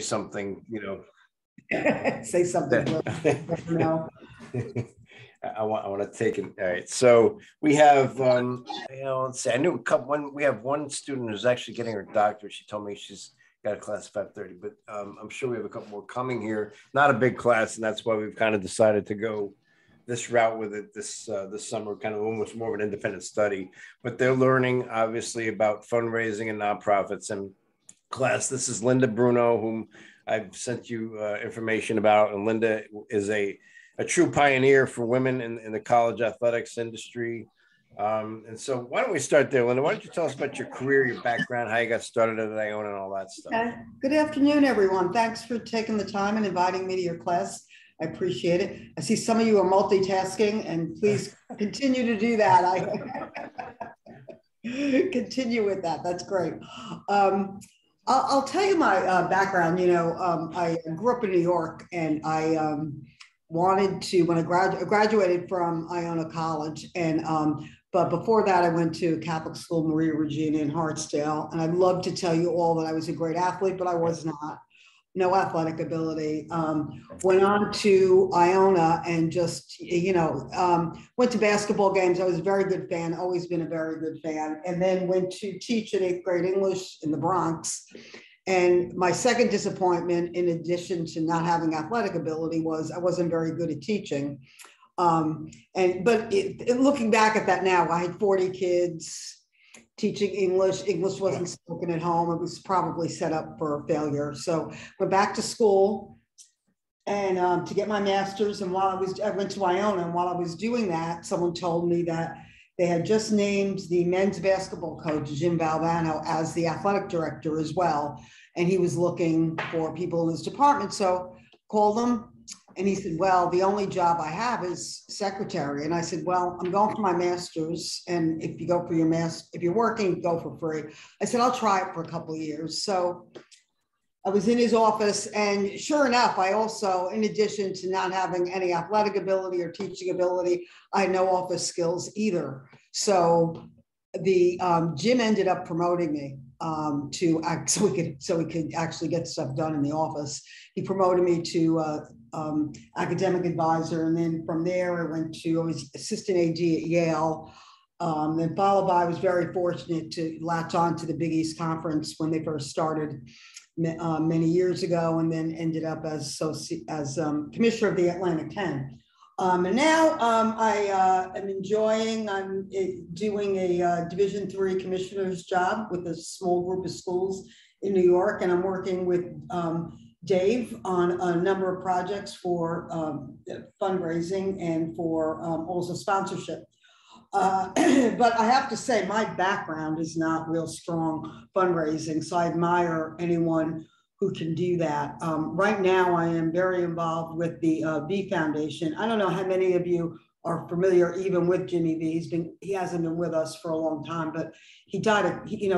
something, Say something. that, I want to take it. All right. So we have, let's see, we have one student who's actually getting her doctorate. She told me she's got a class 5:30, but I'm sure we have a couple more coming here. Not a big class, and that's why we've kind of decided to go this route with it this summer, kind of almost more of an independent study. But they're learning, obviously, about fundraising and nonprofits. And class, this is Linda Bruno, whom I've sent you information about. And Linda is a true pioneer for women in the college athletics industry. And so why don't we start there, Linda? Why don't you tell us about your career, your background, how you got started at IONA and all that stuff? Okay. Good afternoon, everyone. Thanks for taking the time and inviting me to your class. I appreciate it. I see some of you are multitasking, and please continue to do that. Continue with that. That's great. I'll tell you my background. I grew up in New York, and I wanted to, when I graduated from Iona College, and but before that I went to Catholic school, Maria Regina in Hartsdale, and I'd love to tell you all that I was a great athlete, but I was not. No athletic ability. Went on to Iona and just, went to basketball games. I was a very good fan, always been a very good fan, and then went to teach in 8th grade English in the Bronx. And my second disappointment, in addition to not having athletic ability, was I wasn't very good at teaching. But looking back at that now, I had 40 kids teaching English. English wasn't spoken at home. It was probably set up for failure. So went back to school and to get my master's. And I went to Iona, and while I was doing that, someone told me that they had just named the men's basketball coach, Jim Valvano, as the athletic director as well. And he was looking for people in his department. So called him, and he said, well, the only job I have is secretary. And I said, well, I'm going for my master's. And if you go for your if you're working, go for free. I said, I'll try it for a couple of years. So I was in his office, and sure enough, I also, in addition to not having any athletic ability or teaching ability, I had no office skills either. So the Jim ended up promoting me so we could actually get stuff done in the office. He promoted me to academic advisor, and then from there I was assistant AD at Yale. Then followed by, I was very fortunate to latch on to the Big East Conference when they first started many years ago, and then ended up as commissioner of the Atlantic 10. And now I am enjoying, I'm doing a Division III commissioner's job with a small group of schools in New York, and I'm working with Dave on a number of projects for fundraising and for also sponsorship. But I have to say, my background is not real strong fundraising, so I admire anyone who can do that. Right now, I am very involved with the V Foundation. I don't know how many of you are familiar even with Jimmy V. He hasn't been with us for a long time, but he died. He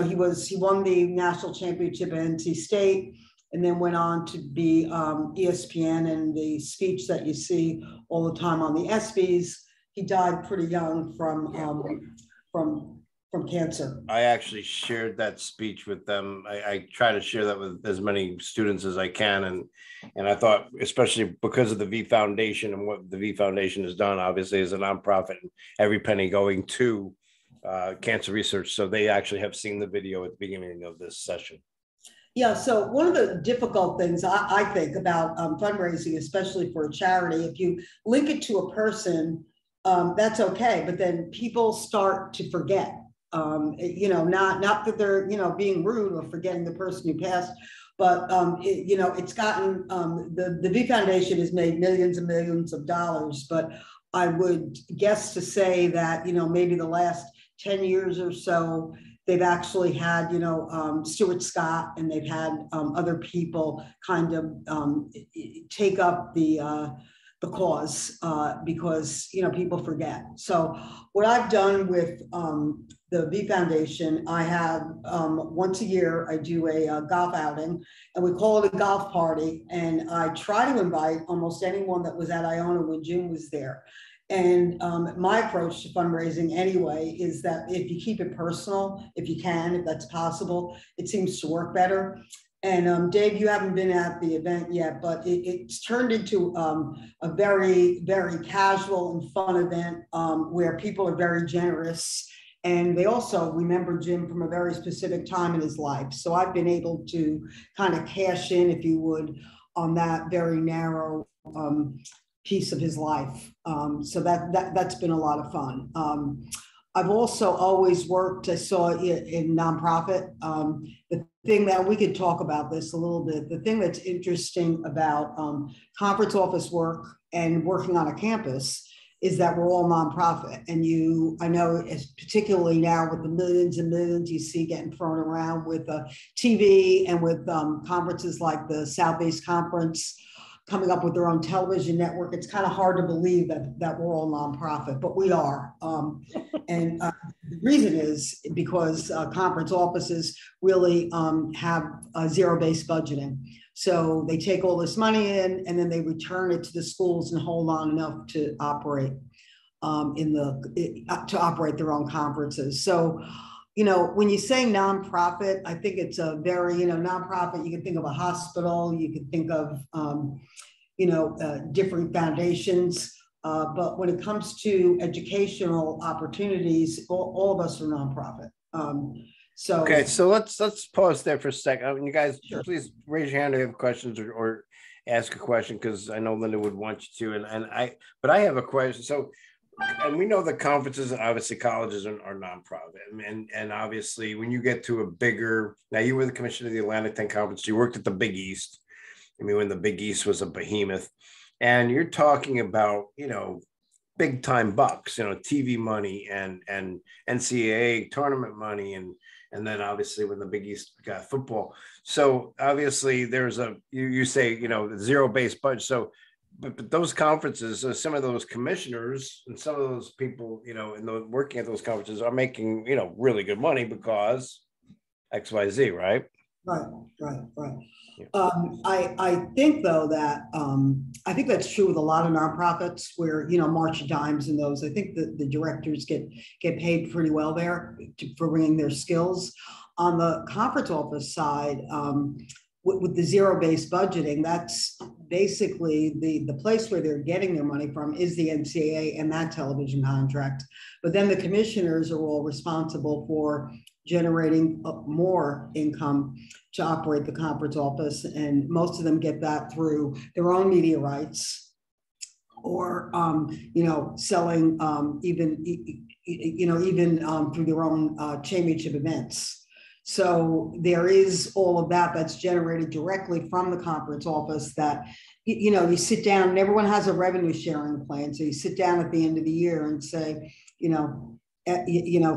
won the national championship at NC State, and then went on to be ESPN and the speech that you see all the time on the ESPYs. He died pretty young from cancer. I actually shared that speech with them. I try to share that with as many students as I can. And I thought, especially because of the V Foundation and what the V Foundation has done, obviously, as a nonprofit, and every penny going to cancer research. So they actually have seen the video at the beginning of this session. Yeah, so one of the difficult things I think about fundraising, especially for a charity, if you link it to a person, that's okay, but then people start to forget. Not that they're being rude or forgetting the person who passed, but it's gotten the V Foundation has made millions and millions of dollars, but I would guess to say that maybe the last 10 years or so, they've actually had Stuart Scott, and they've had other people kind of take up the cause because people forget. So what I've done with the V Foundation, I have once a year I do a golf outing, and we call it a golf party, and I try to invite almost anyone that was at Iona when Jim was there. And my approach to fundraising anyway is that if you keep it personal, if you can, if that's possible, it seems to work better. And Dave, you haven't been at the event yet, but it's turned into a very, very casual and fun event where people are very generous. And they also remember Jim from a very specific time in his life. So I've been able to kind of cash in, if you would, on that very narrow piece of his life. So that's been a lot of fun. I've also always worked, I saw it in nonprofit. The thing that we could talk about this a little bit, the thing that's interesting about conference office work and working on a campus is that we're all nonprofit. And I know, particularly now with the millions and millions you see getting thrown around with TV and with conferences like the Southeast Conference coming up with their own television network, it's kind of hard to believe that we're all nonprofit, but we are. And the reason is because conference offices really have zero-based budgeting. So they take all this money in and then they return it to the schools and hold on enough to operate to operate their own conferences. So, when you say nonprofit, I think it's a very, nonprofit, you can think of a hospital, you can think of, different foundations. But when it comes to educational opportunities, all of us are nonprofit. Okay, so let's pause there for a second. You guys, sure. Please raise your hand if you have questions or ask a question, because I know Linda would want you to. But I have a question. So, and we know the conferences and obviously colleges are nonprofit, and obviously when you get to a bigger, now you were the commissioner of the Atlantic 10 Conference, you worked at the Big East. I mean, when the Big East was a behemoth, and you're talking about, big time bucks, TV money and NCAA tournament money, and then obviously when the Big East got football. So obviously there's you say, zero-based budget. So, but those conferences, some of those commissioners and some of those people, working at those conferences are making, really good money because XYZ, right? Right. Yeah. I think though that I think that's true with a lot of nonprofits where March of Dimes and those. I think the directors get paid pretty well there for bringing their skills. On the conference office side, with the zero-based budgeting, that's basically the place where they're getting their money from is the NCAA and that television contract. But then the commissioners are all responsible for generating more income to operate the conference office. And most of them get that through their own media rights or, selling even through their own championship events. So there is all of that that's generated directly from the conference office that, you sit down and everyone has a revenue sharing plan. So you sit down at the end of the year and say,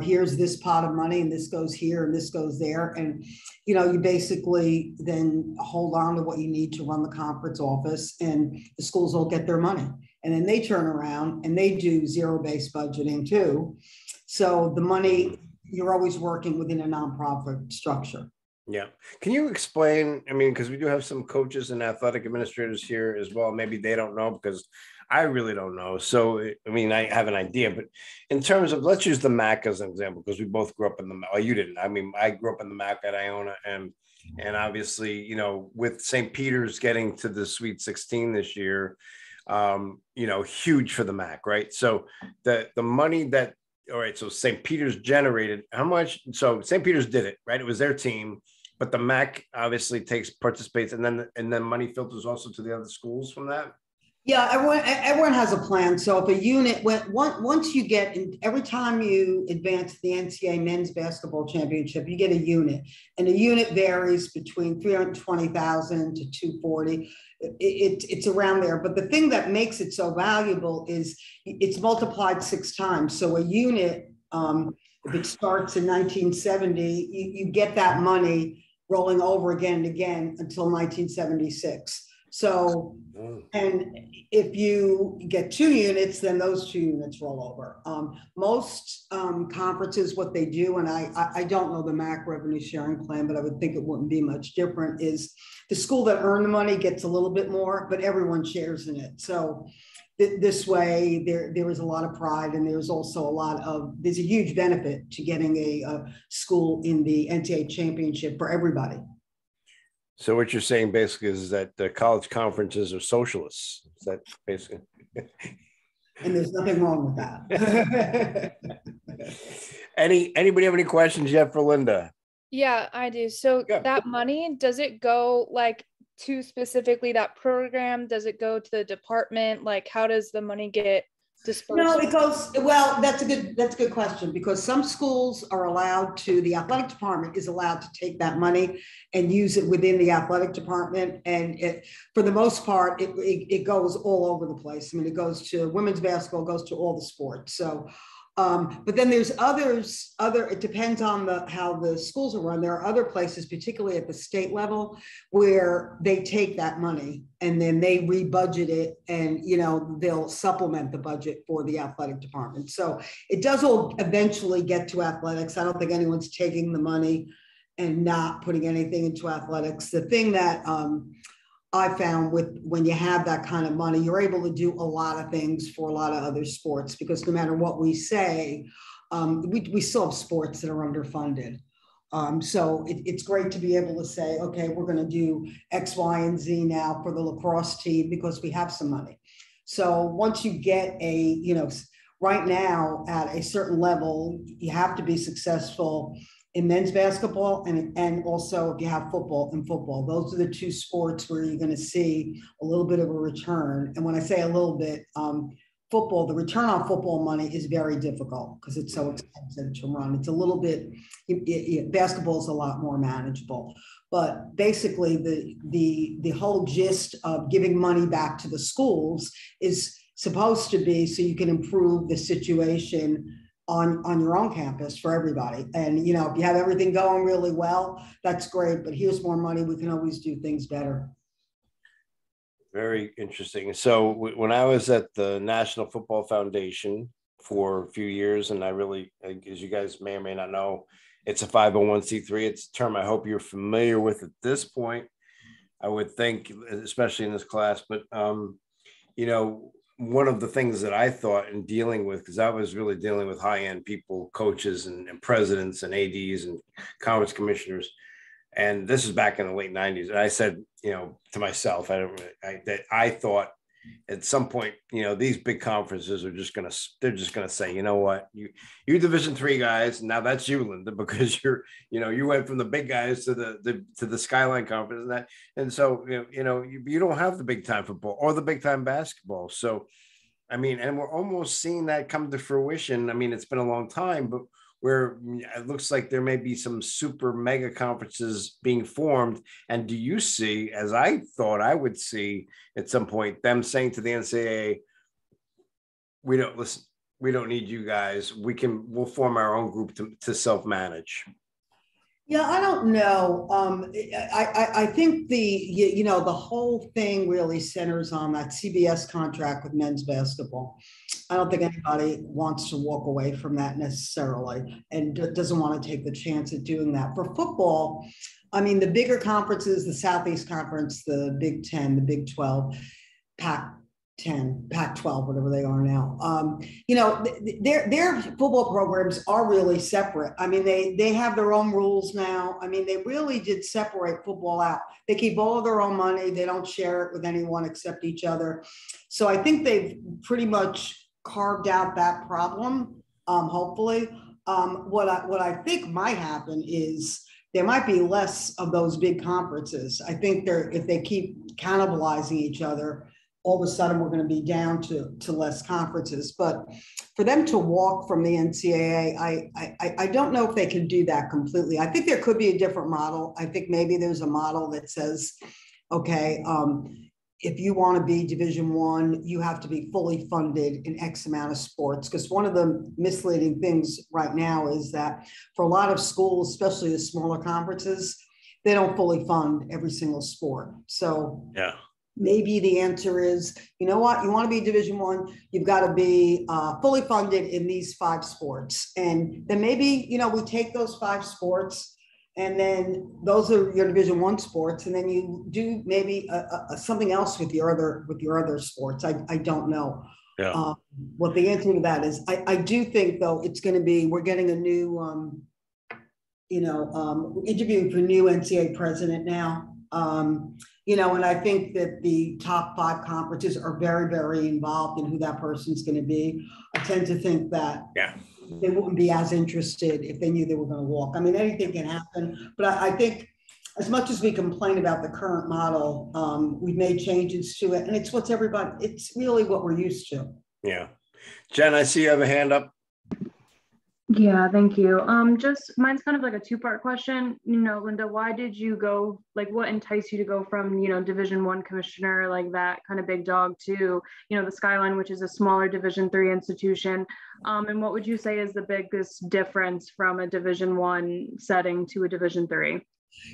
here's this pot of money and this goes here and this goes there. And, you basically then hold on to what you need to run the conference office and the schools will get their money. And then they turn around and they do zero-based budgeting too. So the money, you're always working within a nonprofit structure. Yeah. Can you explain, because we do have some coaches and athletic administrators here as well. Maybe they don't know because I really don't know. So, I have an idea, but in terms of, let's use the MAC as an example, because we both grew up in the MAC. Well, you didn't. I grew up in the MAC at IONA and obviously, with St. Peter's getting to the Sweet 16 this year, huge for the MAC, right? So the money that, all right, so St. Peter's generated how much? So St. Peter's did it, right? It was their team, but the MAC obviously participates, and then money filters also to the other schools from that. Yeah, everyone has a plan. So if a unit once you get in, every time you advance the NCAA men's basketball championship, you get a unit, and a unit varies between 320,000 to 240. It's around there. But the thing that makes it so valuable is it's multiplied 6 times. So a unit, if it starts in 1970, you get that money rolling over again and again until 1976. So, and if you get 2 units, then those 2 units roll over. Most conferences, what they do, and I don't know the MAC revenue sharing plan, but I would think it wouldn't be much different, is the school that earned the money gets a little bit more, but everyone shares in it. So this way, there is a lot of pride, and there's also there's a huge benefit to getting a school in the NCAA championship for everybody. So what you're saying basically is that the college conferences are socialists. Is that basically? And there's nothing wrong with that. Anybody have any questions yet for Linda? Yeah, I do. So that money, does it go like to specifically that program? Does it go to the department? Like, how does the money get dispersed? No, it goes, well, that's a good question, because some schools are allowed to, the athletic department is allowed to take that money and use it within the athletic department. And for the most part, it goes all over the place. I mean, it goes to women's basketball, goes to all the sports. So, but then there's it depends on how the schools are run. There are other places, particularly at the state level, where they take that money and then they rebudget it, and they'll supplement the budget for the athletic department. So it does all eventually get to athletics. I don't think anyone's taking the money and not putting anything into athletics. The thing that I found when you have that kind of money, you're able to do a lot of things for a lot of other sports, because no matter what we say, we still have sports that are underfunded. So it's great to be able to say, okay, we're going to do X, Y, and Z now for the lacrosse team because we have some money. So once you get right now at a certain level, you have to be successful in men's basketball and also if you have football and football. Those are the two sports where you're going to see a little bit of a return. And when I say a little bit, football, the return on football money is very difficult because it's so expensive to run. It's a little bit, basketball is a lot more manageable. But basically the whole gist of giving money back to the schools is supposed to be so you can improve the situation on your own campus for everybody. And, if you have everything going really well, that's great, but here's more money. We can always do things better. Very interesting. So when I was at the National Football Foundation for a few years, and I really, as you guys may or may not know, it's a 501c3. It's a term I hope you're familiar with at this point, I would think, especially in this class. But, one of the things that I thought in dealing with, because I was really dealing with high-end people, coaches and presidents and ADs and conference commissioners. And this is back in the late 90s. And I said, to myself, that I thought at some point, these big conferences are just they're just going to say, you know what, you Division III guys, now that's you, Linda, because you went from the big guys to the Skyline Conference and so, you don't have the big time football or the big time basketball. So, and we're almost seeing that come to fruition. It's been a long time, but where it looks like there may be some super mega conferences being formed. And do you see, as I thought I would see at some point, them saying to the NCAA, we don't need you guys. We'll form our own group to self-manage. Yeah, I don't know. I think the whole thing really centers on that CBS contract with men's basketball. I don't think anybody wants to walk away from that necessarily and doesn't want to take the chance at doing that. For football, the bigger conferences, the Southeast Conference, the Big 10, the Big 12, Pac-10, Pac-12, whatever they are now. Their football programs are really separate. They have their own rules now. They really did separate football out. They keep all of their own money. They don't share it with anyone except each other. So I think they've pretty much carved out that problem, hopefully. What I think might happen is there might be less of those big conferences. I think if they keep cannibalizing each other, all of a sudden we're going to be down to less conferences. But for them to walk from the NCAA, I don't know if they can do that completely. I think there could be a different model. I think maybe there's a model that says, okay, if you want to be Division I, you have to be fully funded in X amount of sports. Because one of the misleading things right now is that for a lot of schools, especially the smaller conferences, they don't fully fund every single sport. So yeah, maybe the answer is, you know what, you want to be Division I, you've got to be fully funded in these 5 sports. And then maybe, we take those 5 sports, and then those are your Division I sports, and then you do maybe something else with your other sports. I don't know what the answer to that is. I do think though it's going to be, we're getting a new interviewing for new NCAA president now, You know, and I think that the top 5 conferences are very, very involved in who that person's going to be. I tend to think that they wouldn't be as interested if they knew they were going to walk. I mean, anything can happen, but I think as much as we complain about the current model, we've made changes to it, and it's what's everybody, it's really what we're used to. Yeah. Jen, I see you have a hand up. Yeah, thank you. Just mine's kind of like a 2-part question. You know, Linda, why did you go, like what enticed you to go from, you know, Division I commissioner, like that kind of big dog, to, you know, the Skyline, which is a smaller Division III institution? And what would you say is the biggest difference from a Division I setting to a Division III?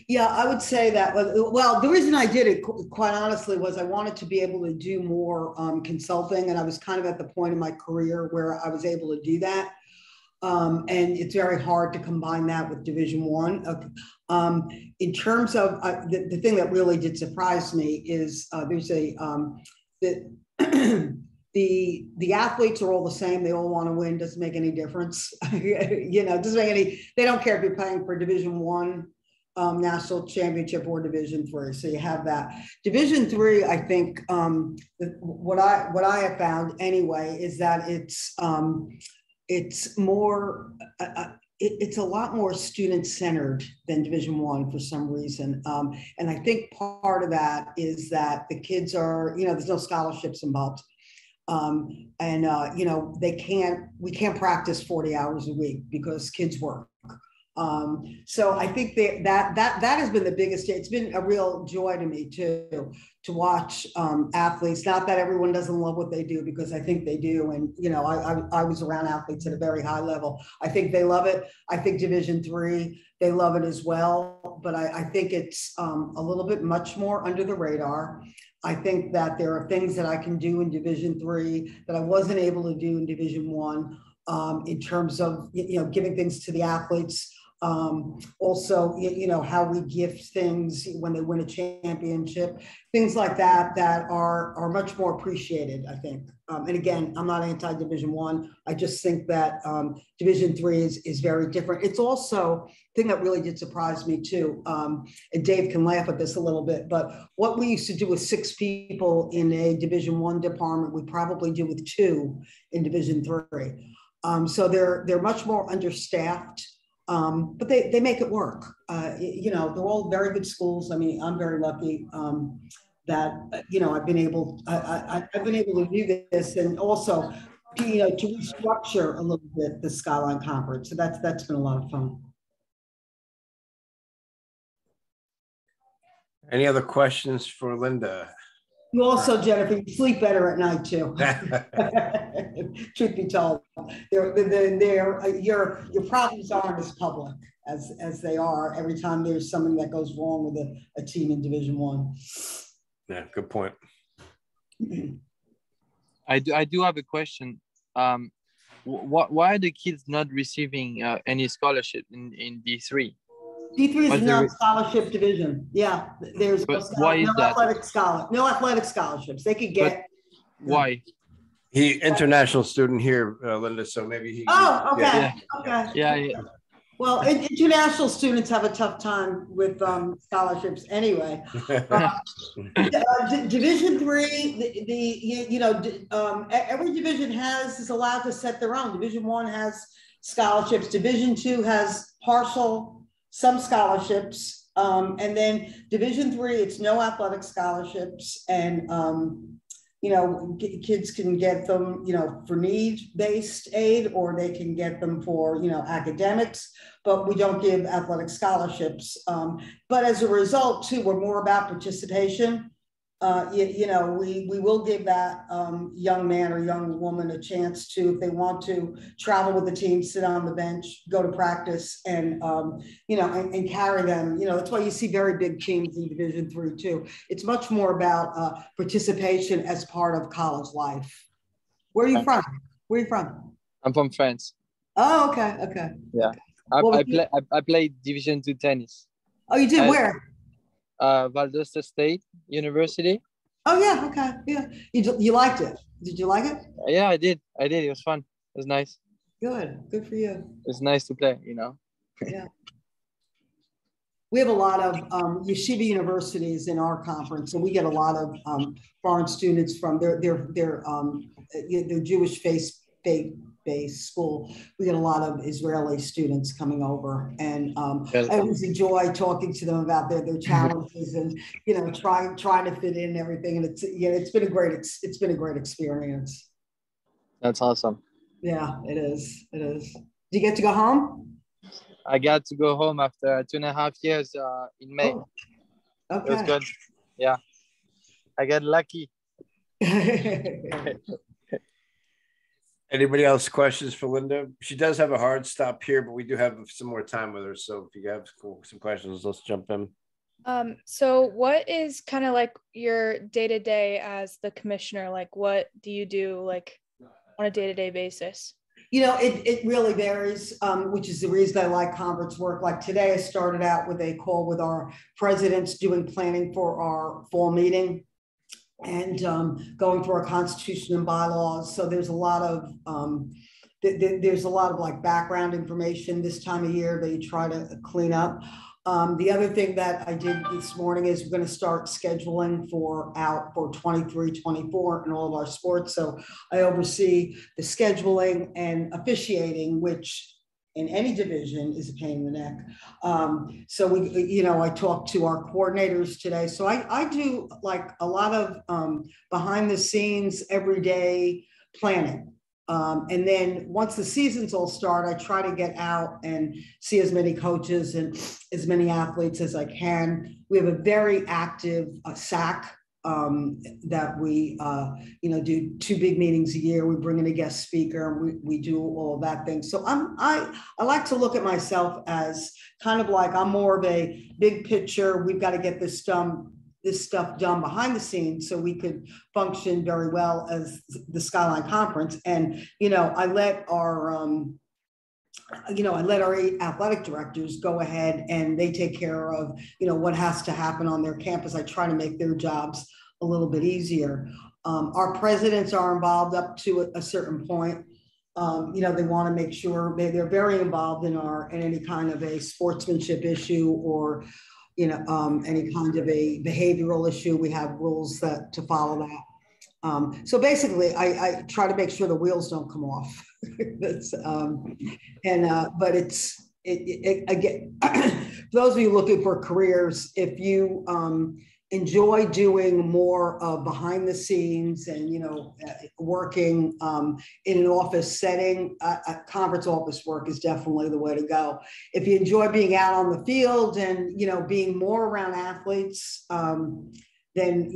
Yeah, I would say that, well, the reason I did it, quite honestly, was I wanted to be able to do more consulting. And I was kind of at the point in my career where I was able to do that. And it's very hard to combine that with Division I. In terms of the thing that really did surprise me is there's the athletes are all the same. They all want to win. Doesn't make any difference. You know, doesn't make any. They don't care if you're playing for Division I. National championship or Division III. So you have that. Division III, I think what I have found anyway is that it's more it's a lot more student centered than Division I for some reason. And I think part of that is that the kids are, you know, there's no scholarships involved. You know, we can't practice 40 hours a week because kids work. So I think that has been the biggest. It's been a real joy to me to watch athletes. Not that everyone doesn't love what they do, because I think they do. And you know, I was around athletes at a very high level. I think they love it. I think Division III, they love it as well. But I think it's a little bit much more under the radar. I think that there are things that I can do in Division III that I wasn't able to do in Division I, in terms of, you know, giving things to the athletes. Also, you know, how we gift things when they win a championship, things like that are much more appreciated, I think. And again, I'm not anti-Division I. I just think that Division III is very different. It's also the thing that really did surprise me too. And Dave can laugh at this a little bit, but what we used to do with 6 people in a Division I department, we probably do with 2 in Division III. So they're much more understaffed. But they make it work. You know, they're all very good schools. I mean, I'm very lucky that you know, I've been able to do this, and also, you know, to restructure a little bit the Skyline Conference. So that's been a lot of fun. Any other questions for Linda? You also, Jennifer, you sleep better at night too. Truth be told, your problems aren't as public as they are every time there's something that goes wrong with a team in Division I. Yeah, good point. I do have a question. Why are the kids not receiving any scholarship in D3? D3 is not a scholarship division. Yeah, there's why is that? No athletic scholarships. They could get. Why? He international student here, Linda. So maybe he. Oh, okay, yeah. okay. Yeah. Well, international students have a tough time with scholarships anyway. Division III, you know, every division is allowed to set their own. Division I has scholarships. Division II has some scholarships, and then Division III, it's no athletic scholarships, and you know, kids can get them, you know, for need-based aid, or they can get them for, you know, academics, but we don't give athletic scholarships. But as a result, too, we're more about participation. You know, we will give that young man or young woman a chance to, if they want to, travel with the team, sit on the bench, go to practice, and you know, and carry them. You know, that's why you see very big teams in Division III too. It's much more about participation as part of college life. Where are you from? Where are you from? I'm from France. Oh, okay, okay. Yeah, I played Division II tennis. Oh, you did? Where? Valdosta State University. Oh yeah, okay, yeah. You liked it? Did you like it? Yeah, I did. It was fun. It was nice. Good for you. It's nice to play, you know. Yeah. We have a lot of yeshiva universities in our conference, so we get a lot of foreign students from their Jewish faith-based school. We get a lot of Israeli students coming over, and I always enjoy talking to them about their challenges and trying to fit in and everything. And it's been a great experience. That's awesome. Yeah, it is. It is. Do you get to go home? I got to go home after 2.5 years in May. Oh, okay. It was good. Yeah, I got lucky. Anybody else questions for Linda? She does have a hard stop here, but we do have some more time with her. So if you have some questions, let's jump in. So what is kind of like your day-to-day as the commissioner? Like, what do you do like on a day-to-day basis? It really varies, which is the reason I like conference work. Like today, I started out with a call with our presidents doing planning for our fall meeting and going through our constitution and bylaws. So there's a lot of like background information this time of year that you try to clean up. The other thing that I did this morning is we're going to start scheduling for 23-24 in all of our sports. So I oversee the scheduling and officiating, which in any division is a pain in the neck. So I talked to our coordinators today. So I do like a lot of behind the scenes, everyday planning. And then once the seasons all start, I try to get out and see as many coaches and as many athletes as I can. We have a very active SAC that we, do 2 big meetings a year. We bring in a guest speaker and we do all of that thing. So I like to look at myself as kind of like I'm more of a big picture. We've got to get this stuff done behind the scenes so we could function very well as the Skyline Conference. And, I let our athletic directors go ahead and they take care of, what has to happen on their campus. I try to make their jobs a little bit easier. Our presidents are involved up to a certain point. They want to make sure they're very involved in any kind of a sportsmanship issue or any kind of a behavioral issue. We have rules to follow that. So basically, I try to make sure the wheels don't come off. But again, for those of you looking for careers, if you enjoy doing more behind the scenes and working in an office setting, conference office work is definitely the way to go. If you enjoy being out on the field and being more around athletes, then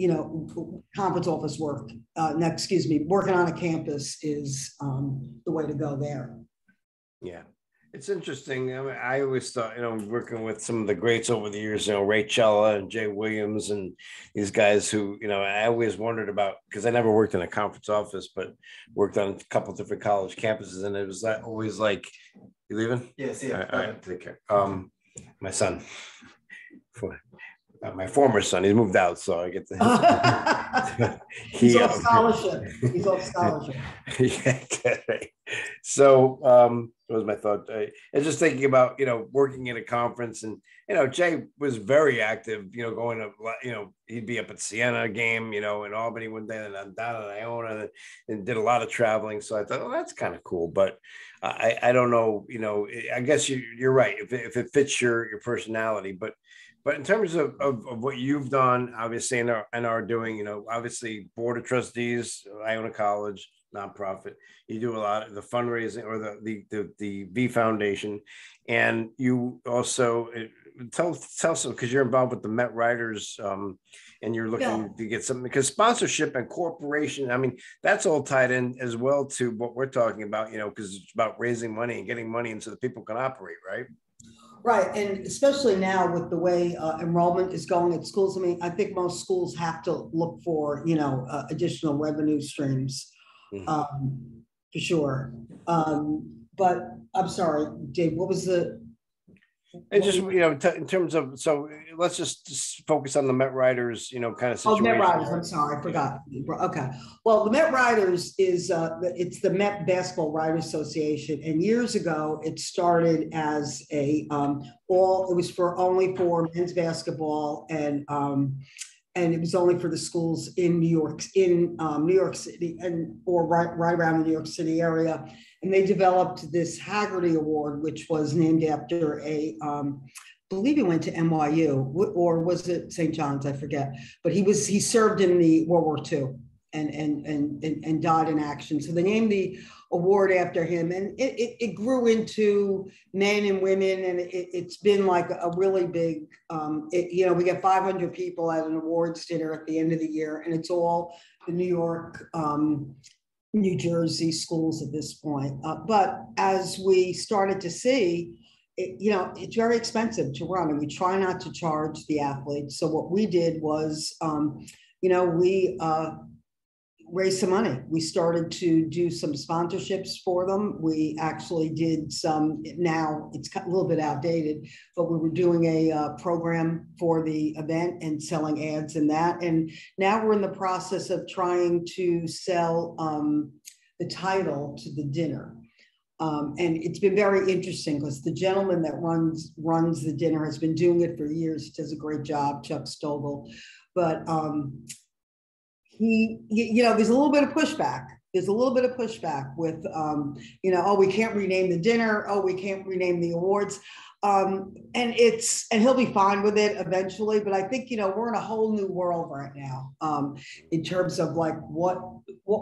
conference office work, working on a campus is the way to go there. Yeah. It's interesting. I mean, I always thought, working with some of the greats over the years, Ray Cella and Jay Williams and these guys who, I always wondered about, because I never worked in a conference office, but worked on a couple of different college campuses. And it was always like, you leaving? Yes, yeah. All right, take care. My son, my former son, he's moved out, so I get to. He's off scholarship. He's off scholarship. Yeah, right. So that was my thought. And just thinking about working in a conference, and Jay was very active. Going to he'd be up at Siena game, in Albany one day, and then down at Iona, and did a lot of traveling. So I thought, oh, that's kind of cool. But I don't know. I guess you're right if it fits your personality, but. But in terms of what you've done, obviously, and are doing, obviously, Board of Trustees, Iona College, nonprofit, you do a lot of the fundraising or the V Foundation. And you also tell some, because you're involved with the Met Writers and you're looking to get something, because sponsorship and corporation, I mean, that's all tied in as well to what we're talking about, because it's about raising money and getting money in so that people can operate, right? Right, and especially now with the way enrollment is going at schools. I mean, I think most schools have to look for, additional revenue streams, for sure. But I'm sorry, Dave, what was the? And just, in terms of, so let's just focus on the Met Riders, kind of situation. Oh, Met Riders, I'm sorry, I forgot. Okay. Well, the Met Riders is, it's the Met Basketball Writers Association. And years ago, it started as it was only for men's basketball, and it was only for the schools in New York City, or right around the New York City area. And they developed this Haggerty Award, which was named after I believe he went to NYU, or was it St. John's? I forget. But he served in the World War II and died in action. So they named the award after him, and it grew into men and women, and it's been like a really big. We get 500 people at an awards dinner at the end of the year, and it's all the New York, New Jersey schools at this point. But as we started to see, it's very expensive to run, and we try not to charge the athletes. So what we did was, we raised some money. We started to do some sponsorships for them. We actually did some, now it's a little bit outdated, but we were doing a program for the event and selling ads in that. And now we're in the process of trying to sell the title to the dinner. And it's been very interesting because the gentleman that runs the dinner has been doing it for years. He does a great job, Chuck Stovall. But there's a little bit of pushback. There's a little bit of pushback with, oh, we can't rename the dinner. Oh, we can't rename the awards. And he'll be fine with it eventually. But I think, we're in a whole new world right now in terms of like what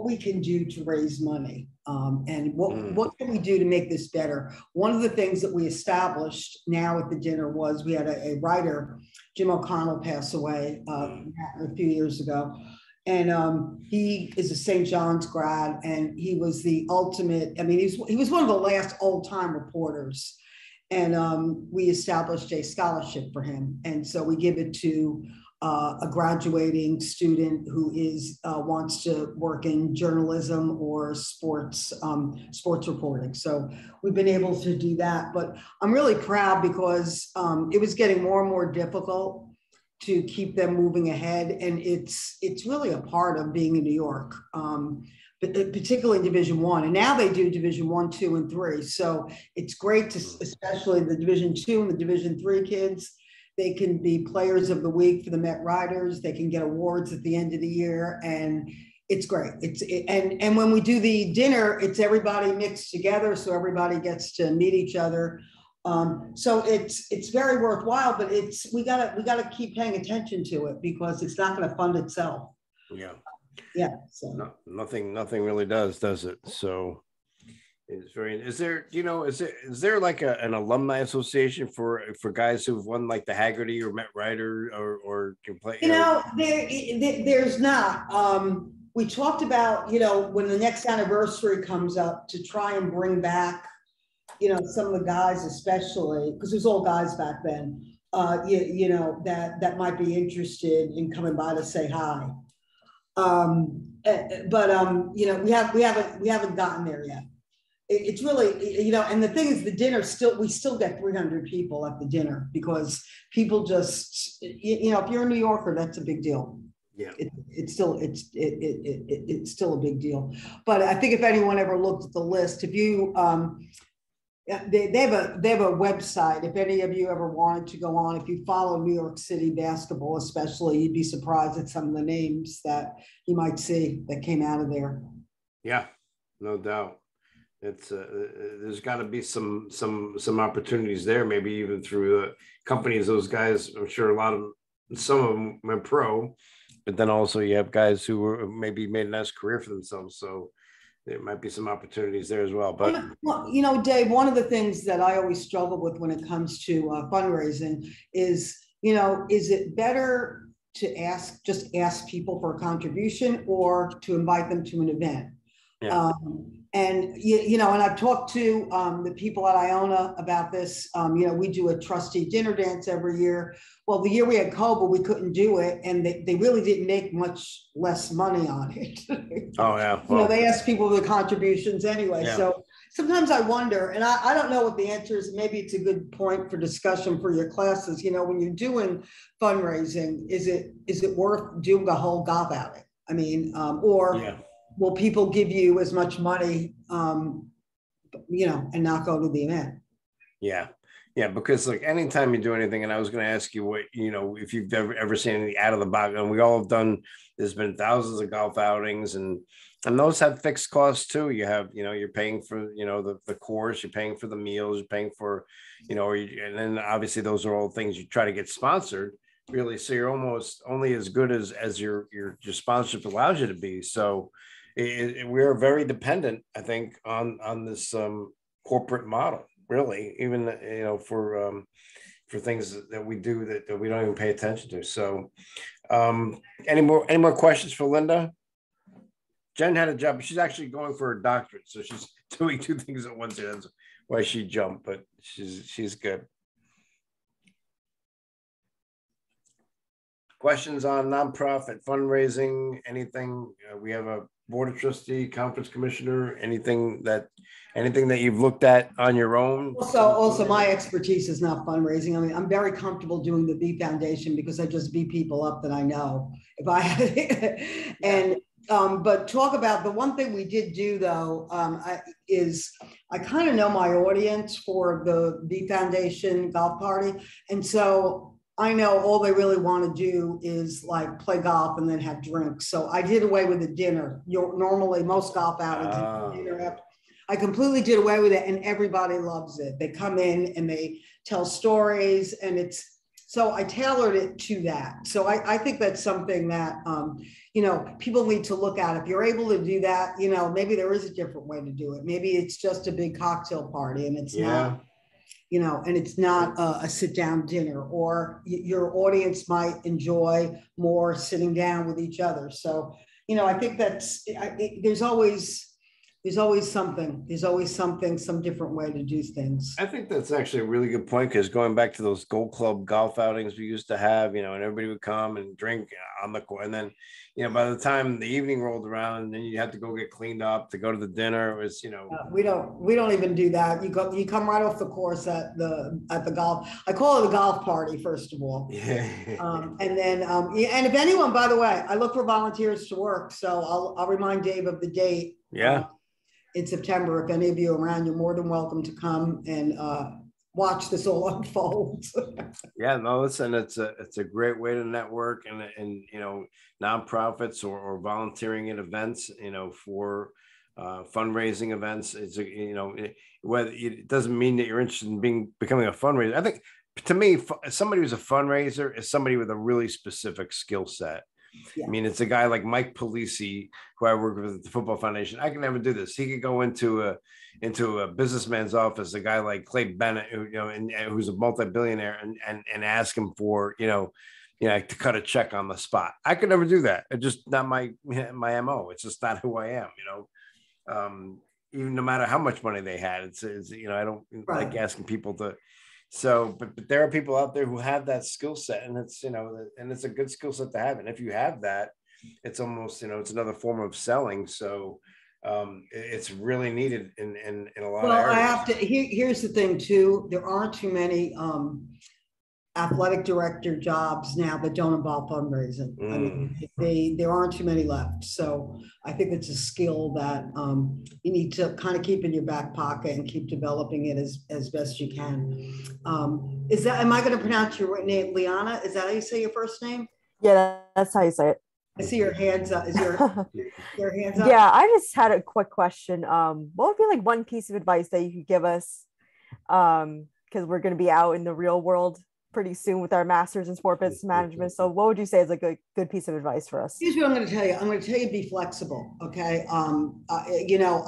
we can do to raise money. And what can we do to make this better? One of the things that we established now at the dinner was we had a writer, Jim O'Connell, pass away a few years ago. And he is a St. John's grad, and he was the ultimate, he was one of the last old time reporters. And we established a scholarship for him. And so we give it to a graduating student who wants to work in journalism or sports reporting. So we've been able to do that. But I'm really proud because it was getting more and more difficult to keep them moving ahead. And it's really a part of being in New York, but particularly in Division I. And now they do Division I, II, and III. So it's great to, especially the Division II and the Division III kids, they can be players of the week for the Met Riders. They can get awards at the end of the year. And it's great. And when we do the dinner, it's everybody mixed together. So everybody gets to meet each other. So it's very worthwhile, but we gotta keep paying attention to it because it's not going to fund itself. Yeah. Yeah. So no, nothing really does it? So it's very. Is there like an alumni association for guys who've won like the Haggerty or Met Rider or can play? There's not. We talked about when the next anniversary comes up to try and bring back. Some of the guys, especially because there's all guys back then, that might be interested in coming by to say hi. But we haven't gotten there yet. It's really, and the thing is, the dinner we still get 300 people at the dinner because people just, if you're a New Yorker, that's a big deal. Yeah, it's still a big deal. But I think if anyone ever looked at the list, if you they have a website. If any of you ever wanted to go on, if you follow New York City basketball, especially, you'd be surprised at some of the names that you might see that came out of there. Yeah, no doubt. It's there's got to be some opportunities there. Maybe even through companies. Those guys, I'm sure some of them went pro, but then also you have guys who were maybe made a nice career for themselves. So there might be some opportunities there as well. But Dave, one of the things that I always struggle with when it comes to fundraising is it better to just ask people for a contribution or to invite them to an event? Yeah. And I've talked to the people at IONA about this. We do a trustee dinner dance every year. Well, the year we had COVID, we couldn't do it, and they really didn't make much less money on it. Oh yeah. Well, they asked people for the contributions anyway. Yeah. So sometimes I wonder, and I don't know what the answer is. Maybe it's a good point for discussion for your classes. You know, when you're doing fundraising, is it worth doing a whole golf outing? I mean, or will people give you as much money, you know, and not go to the event? Yeah. Yeah, because like anytime you do anything, and I was going to ask you what, you know, if you've ever seen anything out of the box, and we all have done, there's been thousands of golf outings, and those have fixed costs too. You have, you know, you're paying for, you know, the course, you're paying for the meals, you're paying for, you know, and then obviously those are all things you try to get sponsored, really. So you're almost only as good as your sponsorship allows you to be. So we're very dependent, I think, on this corporate model. Really, even, you know, for things that we do that we don't even pay attention to. So any more questions for Linda? Jen had a job. She's actually going for a doctorate, so she's doing two things at once. That's why she jumped, but she's good. Questions on nonprofit fundraising? Anything? We have a board of trustee, conference commissioner. Anything that you've looked at on your own? Also, my expertise is not fundraising. I mean, I'm very comfortable doing the B Foundation because I just beat people up that I know. If I and but talk about the one thing we did do though is I kind of know my audience for the B Foundation golf party, and so I know all they really want to do is like play golf and then have drinks. So I did away with the dinner. Normally, most golf outings dinner. I completely did away with it, and everybody loves it. They come in and they tell stories, and it's so I tailored it to that. So I think that's something that you know, people need to look at. If you're able to do that, you know, maybe there is a different way to do it. Maybe it's just a big cocktail party, and it's not. You know, and it's not a sit down dinner, or your audience might enjoy more sitting down with each other. So, you know, I think that's, there's always something, some different way to do things. I think that's actually a really good point, because going back to those Gold Club golf outings we used to have, you know, and everybody would come and drink on the court, and then, you know, by the time the evening rolled around, and then you had to go get cleaned up to go to the dinner. It was, you know, we don't even do that. You come right off the course at the golf. I call it a golf party, first of all. Yeah. And then and if anyone, by the way, I look for volunteers to work, so I'll remind Dave of the date. Yeah. In September, if any of you are around, you're more than welcome to come and watch this all unfold. Yeah, no, listen, it's a great way to network, and you know, nonprofits or volunteering at events, you know, for fundraising events. It's you know, whether it doesn't mean that you're interested in becoming a fundraiser. I think, to me, somebody who's a fundraiser is somebody with a really specific skill set. Yeah. I mean, it's a guy like Mike Polisi, who I work with at the Football Foundation. I can never do this. He could go into a businessman's office, a guy like Clay Bennett, who, you know, and who's a multi-billionaire, and ask him for, you know, to cut a check on the spot. I could never do that. It's just not my MO. It's just not who I am, you know. Even no matter how much money they had, it's you know, I don't like asking people to. So, but there are people out there who have that skill set, and it's, you know, and it's a good skill set to have. And if you have that, it's almost, you know, it's another form of selling. So it's really needed in a lot of areas. Well, I have to, here's the thing too. There aren't too many athletic director jobs now that don't involve fundraising. I mean, there aren't too many left. So I think it's a skill that you need to kind of keep in your back pocket and keep developing it as best you can. Am I going to pronounce your name, Liana? Is that how you say your first name? Yeah, that's how you say it. I see your hands up. Is your hands up? Yeah, I just had a quick question. What would be like one piece of advice that you could give us? Because we're going to be out in the real world pretty soon with our master's in sport business management. So what would you say is like a good piece of advice for us? Here's what I'm going to tell you. I'm going to tell you, be flexible. Okay. You know,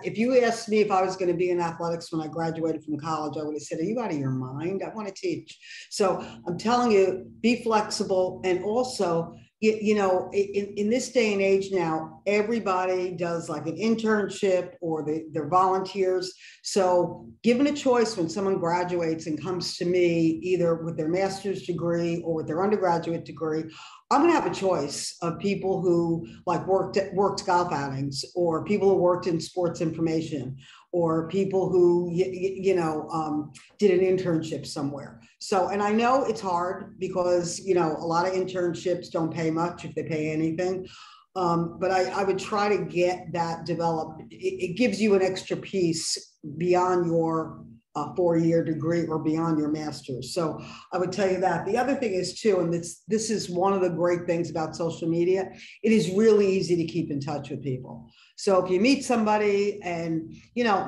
if you asked me if I was going to be in athletics when I graduated from college, I would have said, are you out of your mind? I want to teach. So I'm telling you, be flexible. And also, you know, in this day and age now, everybody does like an internship, or they're volunteers. So given a choice, when someone graduates and comes to me, either with their master's degree or with their undergraduate degree, I'm going to have a choice of people who like worked golf outings, or people who worked in sports information, or people who, did an internship somewhere. So, and I know it's hard because, a lot of internships don't pay much, if they pay anything. But I would try to get that developed. It gives you an extra piece beyond your 4-year degree or beyond your master's. So I would tell you that. The other thing is too, and this is one of the great things about social media, it is really easy to keep in touch with people. So if you meet somebody and,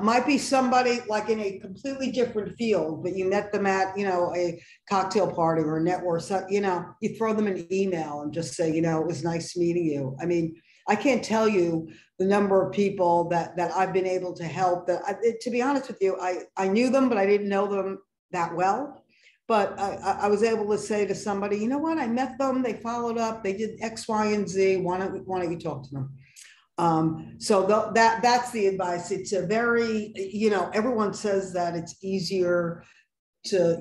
might be somebody like in a completely different field, but you met them at, a cocktail party or a network, you throw them an email and just say, it was nice meeting you. I mean, I can't tell you the number of people that I've been able to help. To be honest with you, I knew them, but I didn't know them that well. But I was able to say to somebody, you know what, I met them, they followed up, they did X, Y, and Z. Why don't you talk to them? So that's the advice. It's a very, everyone says that it's easier to,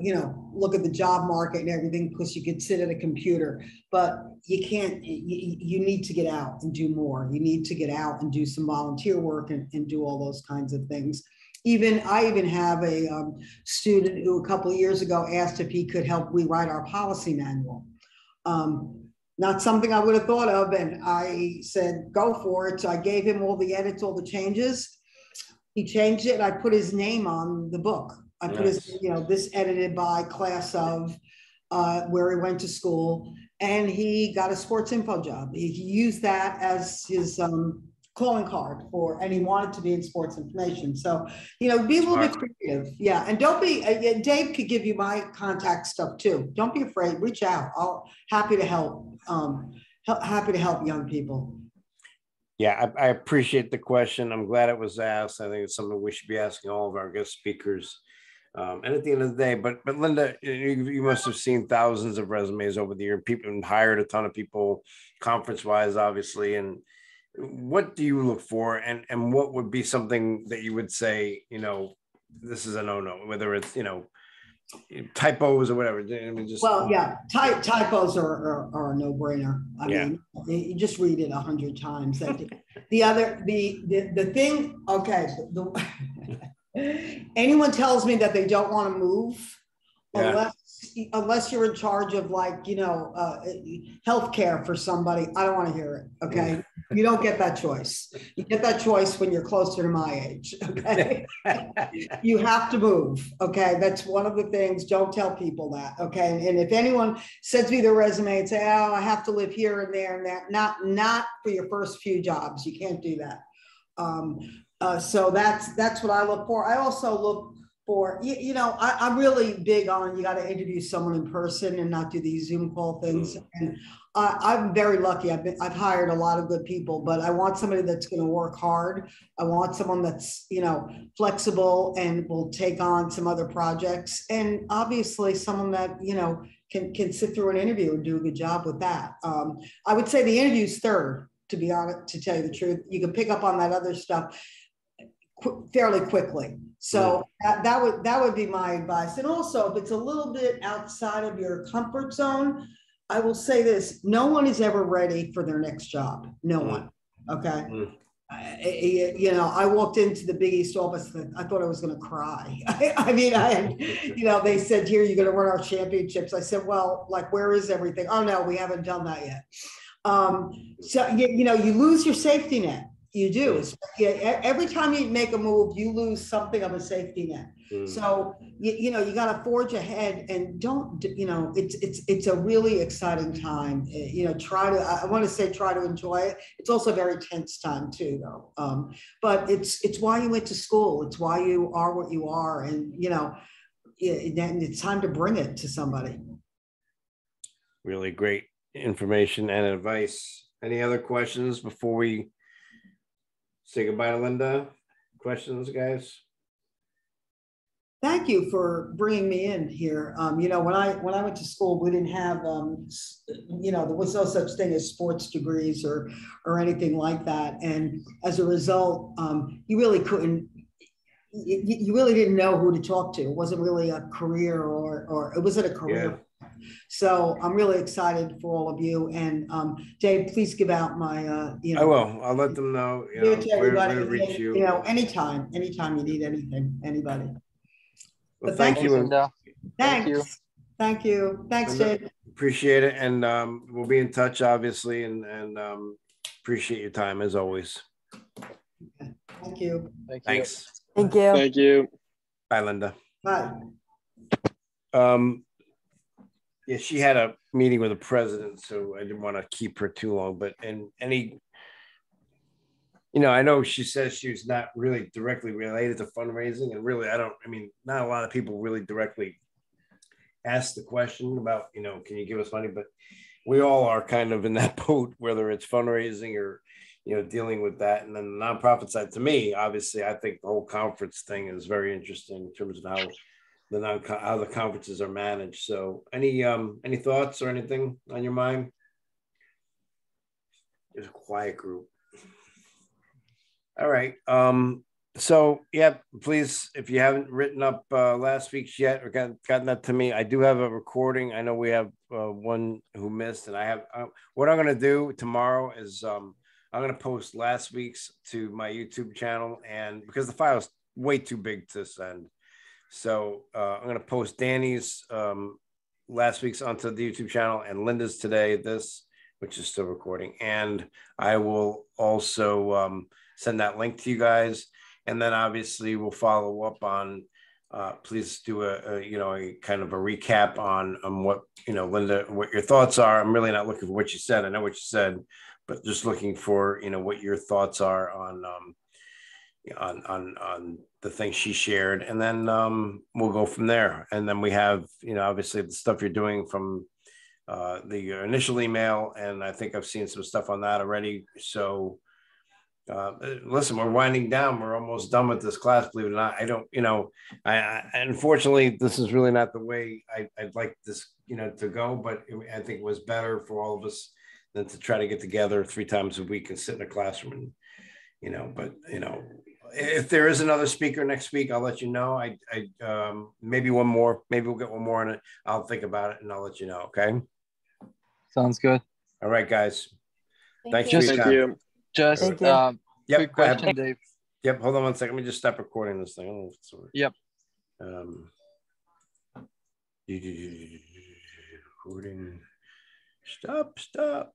look at the job market and everything because you could sit at a computer, but you can't, you need to get out and do more. You need to get out and do some volunteer work and do all those kinds of things. I even have a student who a couple of years ago asked if he could help rewrite our policy manual. Not something I would have thought of. And I said, go for it. So I gave him all the edits, all the changes. He changed it. I put his name on the book. I put his, this edited by class of where he went to school, and he got a sports info job. He used that as his calling card and he wanted to be in sports information. So, be a little bit creative. Yeah. And don't be, Dave could give you my contact stuff too. Don't be afraid, reach out. Happy to help, happy to help young people. Yeah, I appreciate the question. I'm glad it was asked. I think it's something we should be asking all of our guest speakers. And at the end of the day, but Linda, you must have seen thousands of resumes over the year. People hired a ton of people, conference-wise, obviously. And what do you look for, and what would be something that you would say, this is a no-no, whether it's typos or whatever? I mean, typos are a no-brainer. I mean, you just read it 100 times. The thing, okay. Anyone tells me that they don't want to move unless you're in charge of healthcare for somebody, I don't want to hear it. Okay. You don't get that choice. You get that choice when you're closer to my age. Okay. You have to move. Okay. That's one of the things. Don't tell people that. Okay. And if anyone sends me their resume and say, oh, I have to live here and there and there, not for your first few jobs. You can't do that. So that's what I look for. I also look for, I'm really big on, you got to interview someone in person and not do these Zoom call things. And I'm very lucky. I've hired a lot of good people, but I want somebody that's going to work hard. I want someone that's, flexible and will take on some other projects. And obviously someone that, can sit through an interview and do a good job with that. I would say the interview's third, to be honest, to tell you the truth. You can pick up on that other stuff fairly quickly. So that would be my advice. And also, if it's a little bit outside of your comfort zone, I will say this: no one is ever ready for their next job. No one. Okay. I walked into the Big East office and I thought I was going to cry. They said, here, you're going to run our championships. I said, well, where is everything? Oh no, we haven't done that yet. So, you lose your safety net. You do. Every time you make a move, you lose something of a safety net. So, you got to forge ahead and don't, it's a really exciting time. I want to say, try to enjoy it. It's also a very tense time too, though. But it's why you went to school. It's why you are what you are. And, it's time to bring it to somebody. Really great information and advice. Any other questions before we say goodbye to Linda? Questions, guys? Thank you for bringing me in here. When I went to school, we didn't have, there was no such thing as sports degrees or anything like that. And as a result, you really couldn't, you really didn't know who to talk to. It wasn't really a career or it wasn't a career. So I'm really excited for all of you. And Dave, please give out my, I will. I'll let them know. Give it to everybody. Where to reach you. You know, anytime you need anything, anybody. Well, But thank you. Linda. Thanks. Thank you. Thanks, Dave. Appreciate it. And we'll be in touch, obviously, and appreciate your time as always. Thank you. Thanks. Thank you. Thank you. Bye, Linda. Bye. Yeah, she had a meeting with the president, so I didn't want to keep her too long. But I know she says she was not really directly related to fundraising, and really, not a lot of people really directly ask the question about, can you give us money? But we all are kind of in that boat, whether it's fundraising or, dealing with that. And then the nonprofit side, to me, obviously, I think the whole conference thing is very interesting in terms of how the conferences are managed. So any thoughts or anything on your mind? There's a quiet group. All right. So yeah, please, if you haven't written up last week's yet or gotten that to me, I do have a recording. I know we have one who missed, and I have what I'm going to do tomorrow is I'm going to post last week's to my YouTube channel, and because the file is way too big to send, so I'm going to post Danny's last week's onto the YouTube channel and Linda's today, which is still recording, and I will also send that link to you guys. And then obviously we'll follow up on, please do a kind of a recap on what, Linda, what your thoughts are. I'm really not looking for what you said. I know what you said, but just looking for, what your thoughts are on the things she shared. And then we'll go from there. And then we have, obviously the stuff you're doing from the initial email. And I think I've seen some stuff on that already. So listen, we're winding down. We're almost done with this class, believe it or not. I don't, I unfortunately, this is really not the way I'd like this, to go, but I think it was better for all of us than to try to get together 3 times a week and sit in a classroom, but, if there is another speaker next week, I'll let you know. I maybe one more, maybe we'll get one more in it. I'll think about it and I'll let you know. Okay. Sounds good. All right, guys. Thanks you. for your time. Just quick question, Dave. Yep, hold on one second. Let me just stop recording this thing. I don't know if it's over. Yep. Recording. Stop.